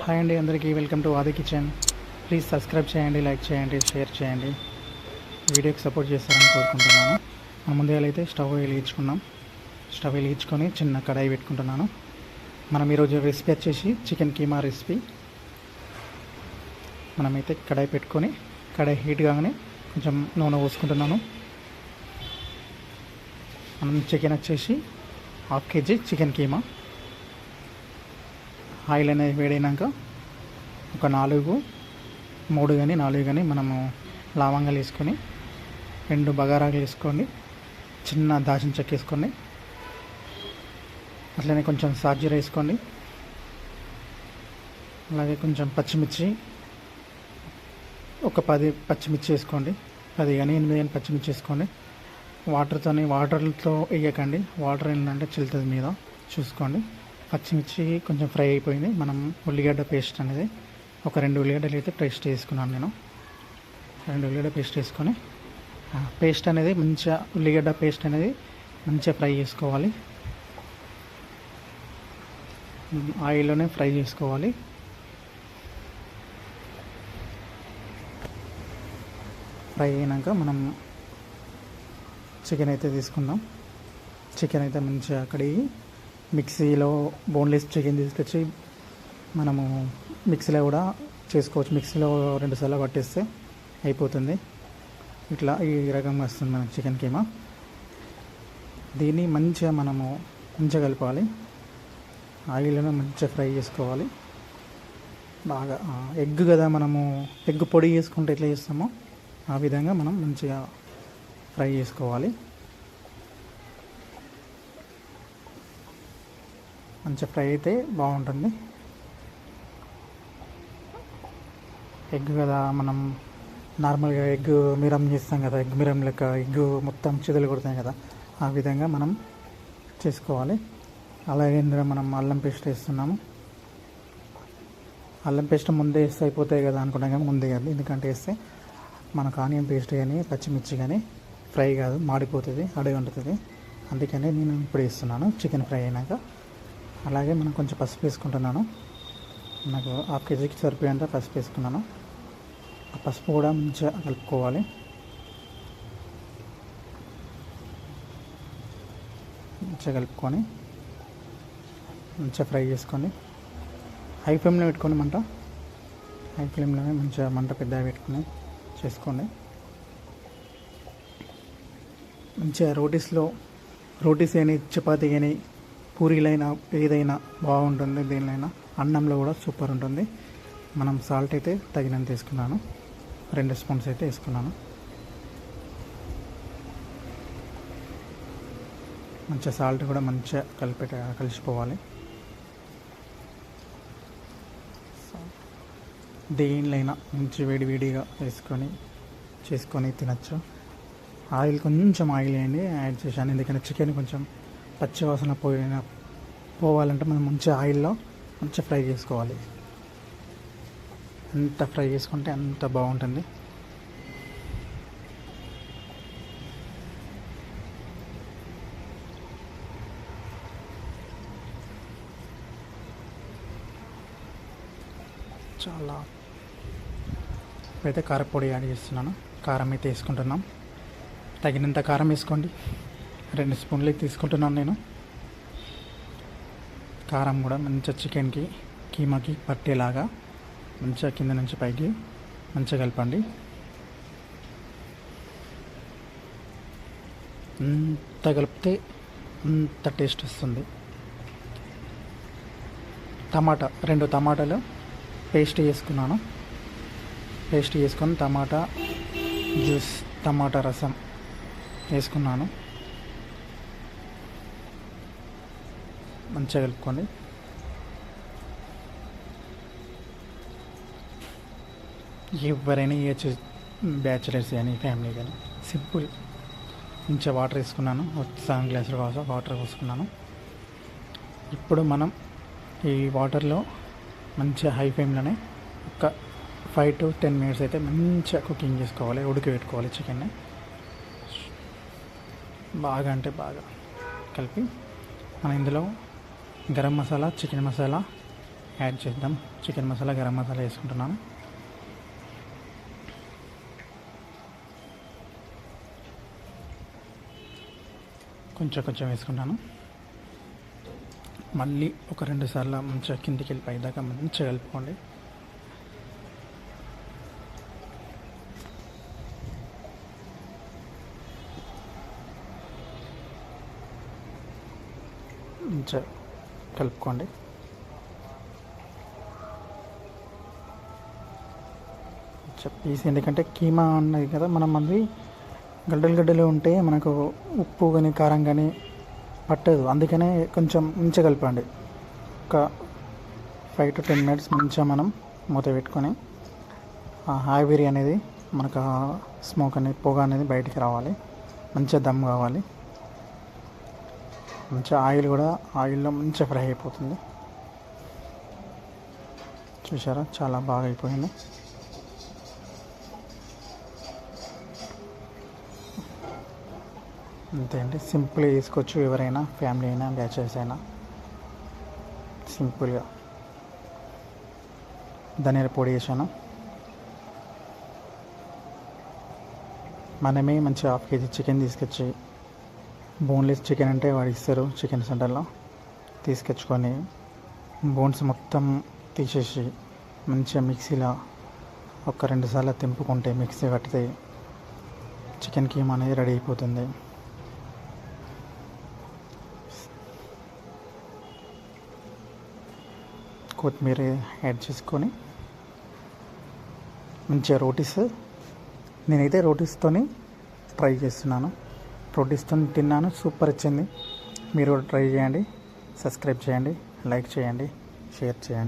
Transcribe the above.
Hi అండి, అందరికీ welcome to ఆది కిచెన్. ప్లీజ్ సబ్స్క్రైబ్ చేయండి, లైక్ చేయండి, షేర్ చేయండి. వీడియోకి సపోర్ట్ చేస్తారని కోరుకుంటున్నాను. మనం ముందుగా అయితే స్టవ్ వెలిగించుకొని చిన్న కడాయి పెట్టుకుంటున్నాను. మనం ఈరోజు రెసిపీ వచ్చేసి చికెన్ కీమా రెసిపీ. మనమైతే కడాయి పెట్టుకొని కడాయి హీట్ కాగానే కొంచెం నూనె పోసుకుంటున్నాను. మనం చికెన్ వచ్చేసి 1/2 kg చికెన్ కీమా. ఆయిల్ అనేది వేడైనాక ఒక 3 కానీ 4 కానీ మనము లవంగాలు వేసుకొని 2 బగారాలు వేసుకోండి, చిన్న దాల్చిన చెక్క వేసుకోండి, అట్లనే కొంచెం సాజీర వేసుకోండి, అలాగే కొంచెం పచ్చిమిర్చి ఒక 10 పచ్చిమిర్చి వేసుకోండి, 10 కానీ 8 కానీ పచ్చిమిర్చి వేసుకోండి. వాటర్తో వేయకండి, వాటర్ ఏంటంటే చిల్లుతుంది మీద, చూసుకోండి. పచ్చిమిర్చి కొంచెం ఫ్రై అయిపోయింది. మనం ఉల్లిగడ్డ పేస్ట్ అనేది ఒక 2 ఉల్లిగడ్డలు అయితే పేస్ట్ వేసుకున్నాను నేను. 2 ఉల్లిగడ్డ పేస్ట్ వేసుకొని పేస్ట్ అనేది మంచిగా ఉల్లిగడ్డ పేస్ట్ అనేది మంచిగా ఫ్రై చేసుకోవాలి. ఆయిల్లోనే ఫ్రై చేసుకోవాలి. ఫ్రై అయినాక మనం చికెన్ అయితే తీసుకుందాం. చికెన్ అయితే మంచిగా కడిగి మిక్సీలో బోన్లెస్ చికెన్ తీసుకొచ్చి మనము మిక్సీలో కూడా చేసుకోవచ్చు. మిక్సీలో 2 సార్లు పట్టేస్తే అయిపోతుంది. ఇట్లా ఈ రకంగా వస్తుంది మన చికెన్ కీమా. దీన్ని మంచిగా కలపాలి. ఆయిల్లోనే మంచిగా ఫ్రై చేసుకోవాలి బాగా. ఎగ్ కదా, మనము ఎగ్ పొడి చేసుకుంటే ఎట్లా చేస్తామో ఆ విధంగా మనం మంచిగా ఫ్రై చేసుకోవాలి. మంచిగా ఫ్రై అయితే బాగుంటుంది. ఎగ్ కదా, మనం నార్మల్గా ఎగ్ మిరం చేస్తాం కదా, ఎగ్ మిరం లెక్క ఎగ్ మొత్తం చిదలు కొడతాయి కదా, ఆ విధంగా మనం చేసుకోవాలి. అలాగే ఇందులో మనం అల్లం పేస్ట్ వేస్తున్నాము. అల్లం పేస్ట్ ముందే వేస్తే అయిపోతాయి కదా అనుకున్నాం, కానీ ముందే కాదు. ఎందుకంటే వేస్తే మనకు ఆనియన్ పేస్ట్ కానీ పచ్చిమిర్చి కానీ ఫ్రై కాదు, మాడిపోతుంది, అడుగు ఉంటుంది. అందుకని నేను ఇప్పుడు వేస్తున్నాను చికెన్ ఫ్రై అయినాక. అలాగే మనం కొంచెం పసుపు వేసుకుంటున్నాను. నాకు 1/2 kgకి సరిపోయేంత పసుపు వేసుకున్నాను. ఆ పసుపు కూడా మంచిగా కలుపుకోవాలి. మంచిగా కలుపుకొని మంచిగా ఫ్రై చేసుకోండి. హై ఫ్లేమ్లో పెట్టుకోండి మంట. హై ఫ్లేమ్లోనే మంచిగా మంట పెద్దగా పెట్టుకొని చేసుకోండి. మంచిగా రోటీస్ కానీ చపాతీ కానీ పూరీలైనా ఏదైనా బాగుంటుంది. దేనిలైనా అన్నంలో కూడా సూపర్ ఉంటుంది. మనం సాల్ట్ అయితే తగినంత వేసుకున్నాను, 2 స్పూన్స్ అయితే వేసుకున్నాను. మంచిగా సాల్ట్ కూడా మంచిగా కలిసిపోవాలి. దేనిలైనా మంచి వేడిగా చేసుకొని తినచ్చు. ఆయిల్ కొంచెం యాడ్ చేశాను, ఎందుకంటే చికెన్ కొంచెం పచ్చి వాసన పోవాలంటే మనం మంచిగా ఆయిల్లో మంచిగా ఫ్రై చేసుకోవాలి. ఎంత ఫ్రై చేసుకుంటే అంత బాగుంటుంది. చాలా ఇప్పుడైతే కారపొడి యాడ్ చేస్తున్నాను. కారం అయితే వేసుకుంటున్నాం. తగినంత కారం వేసుకోండి. 2 స్పూన్లు తీసుకుంటున్నాను నేను. కారం కూడా మంచిగా చికెన్కి కీమాకి పట్టేలాగా మంచిగా కింద నుంచి పైకి మంచిగా కలపండి. అంత కలిపితే అంత టేస్ట్ వస్తుంది. 2 టమాటాలు పేస్ట్ చేసుకున్నాను. పేస్ట్ చేసుకొని టమాటా జ్యూస్, టమాటా రసం వేసుకున్నాను. మంచిగా కలుపుకోండి. ఎవరైనా వేయచ్చు, బ్యాచులర్స్ కానీ ఫ్యామిలీ కానీ. సింపుల్. మంచిగా వాటర్ వేసుకున్నాను, 7 గ్లాసులు వాటర్ పోసుకున్నాను. ఇప్పుడు మనం ఈ వాటర్లో మంచిగా హై ఫ్లేమ్లోనే ఒక 5 to 10 minutes అయితే మంచిగా కుకింగ్ చేసుకోవాలి, ఉడకబెట్టుకోవాలి చికెన్ని. బాగా అంటే బాగా కలిపి మనం ఇందులో గరం మసాలా, చికెన్ మసాలా యాడ్ చేద్దాం. చికెన్ మసాలా, గరం మసాలా వేసుకుంటున్నాను. కొంచెం వేసుకుంటాను. మళ్ళీ ఒక 2 సార్లు మంచిగా కిందికి వెళ్ళి పైదాకా మంచిగా కలుపుకోండి. మంచిగా కలుపుకోండి. పీస్ ఎందుకంటే కీమా ఉన్నది కదా, మనం అది గడ్డలు ఉంటే మనకు ఉప్పు కానీ కారం కానీ పట్టదు. అందుకనే కొంచెం మంచిగా కలపండి. ఒక 5 to 10 minutes మంచిగా మనం మూత పెట్టుకొని ఆవిరి అనేది మనకు స్మోక్ అనేది, పొగ అనేది బయటికి రావాలి. మంచిగా దమ్ కావాలి. మంచిగా ఆయిల్లో మంచిగా ఫ్రై అయిపోతుంది. చూసారా, చాలా బాగా అయిపోయింది. అంతే అండి, సింపుల్గా చేసుకోవచ్చు. ఎవరైనా, ఫ్యామిలీ అయినా, బ్యాచిలర్స్ అయినా సింపుల్గా. ధనియాల పొడి వేసాను. మనమే మంచిగా 1/2 kg చికెన్ తీసుకొచ్చి, బోన్లెస్ చికెన్ అంటే వాడు ఇస్తారు చికెన్ సెంటర్లో, తీసుకొచ్చుకొని బోన్స్ మొత్తం తీసేసి మంచిగా మిక్సీలో ఒక 2 సార్లు తెంపుకుంటే, మిక్సీ కట్టితే చికెన్ కీమా అనేది రెడీ అయిపోతుంది. కొత్తిమీర యాడ్ చేసుకొని మంచిగా నేనైతే రోటీస్తోని ట్రై చేస్తున్నాను. రోటీస్తో తిన్నాను, సూపర్ వచ్చింది. మీరు ట్రై చేయండి. సబ్స్క్రైబ్ చేయండి, లైక్ చేయండి, షేర్ చేయండి.